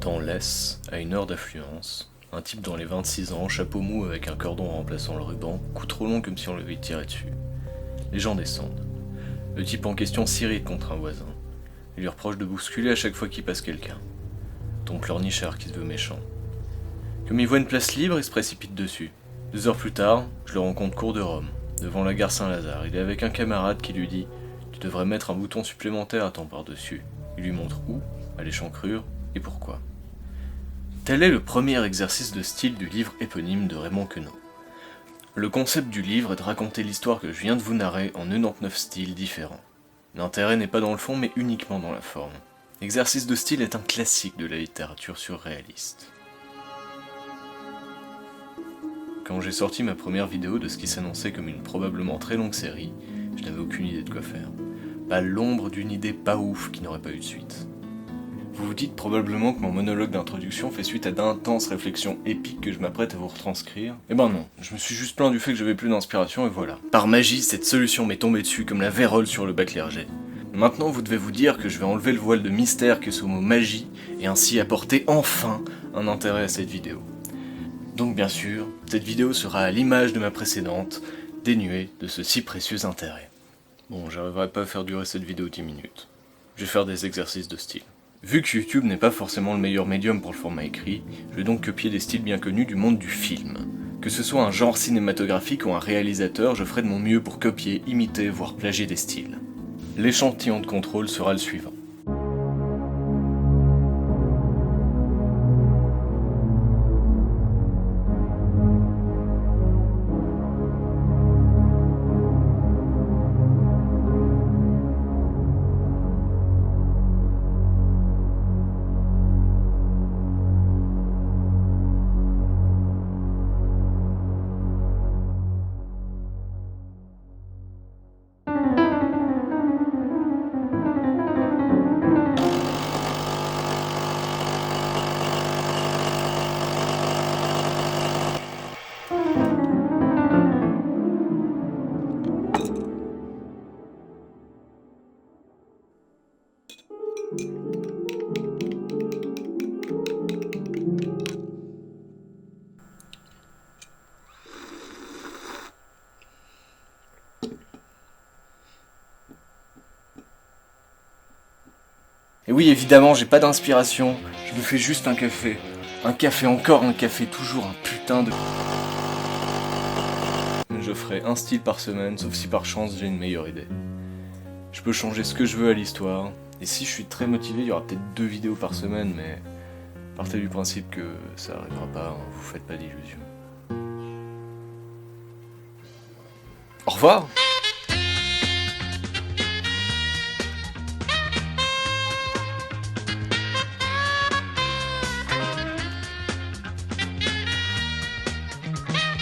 Dans l'Ess, à une heure d'affluence, un type dans les 26 ans, chapeau mou avec un cordon remplaçant le ruban, cou trop long comme si on l'avait tiré dessus. Les gens descendent. Le type en question s'irrite contre un voisin. Il lui reproche de bousculer à chaque fois qu'il passe quelqu'un. Ton pleurnichard qui se veut méchant. Comme il voit une place libre, il se précipite dessus. 2 heures plus tard, je le rencontre cours de Rome, devant la gare Saint-Lazare. Il est avec un camarade qui lui dit « Tu devrais mettre un bouton supplémentaire à ton par-dessus ». Il lui montre où, à l'échancrure, et pourquoi. Tel est le premier exercice de style du livre éponyme de Raymond Queneau. Le concept du livre est de raconter l'histoire que je viens de vous narrer en 99 styles différents. L'intérêt n'est pas dans le fond, mais uniquement dans la forme. L'exercice de style est un classique de la littérature surréaliste. Quand j'ai sorti ma première vidéo de ce qui s'annonçait comme une probablement très longue série, je n'avais aucune idée de quoi faire. Pas l'ombre d'une idée pas ouf qui n'aurait pas eu de suite. Vous vous dites probablement que mon monologue d'introduction fait suite à d'intenses réflexions épiques que je m'apprête à vous retranscrire. Eh ben non, je me suis juste plaint du fait que j'avais plus d'inspiration et voilà. Par magie, cette solution m'est tombée dessus comme la vérole sur le bac clergé. Maintenant, vous devez vous dire que je vais enlever le voile de mystère que sous mot magie et ainsi apporter enfin un intérêt à cette vidéo. Donc bien sûr, cette vidéo sera à l'image de ma précédente, dénuée de ce si précieux intérêt. Bon, j'arriverai pas à faire durer cette vidéo 10 minutes. Je vais faire des exercices de style. Vu que YouTube n'est pas forcément le meilleur médium pour le format écrit, je vais donc copier des styles bien connus du monde du film. Que ce soit un genre cinématographique ou un réalisateur, je ferai de mon mieux pour copier, imiter, voire plagier des styles. L'échantillon de contrôle sera le suivant. Et oui, évidemment, j'ai pas d'inspiration, je me fais juste un café. Un café, encore un café, toujours un putain de... Je ferai un style par semaine, sauf si par chance j'ai une meilleure idée. Je peux changer ce que je veux à l'histoire, et si je suis très motivé, il y aura peut-être 2 vidéos par semaine, mais partez du principe que ça arrivera pas, hein, vous faites pas d'illusions. Au revoir!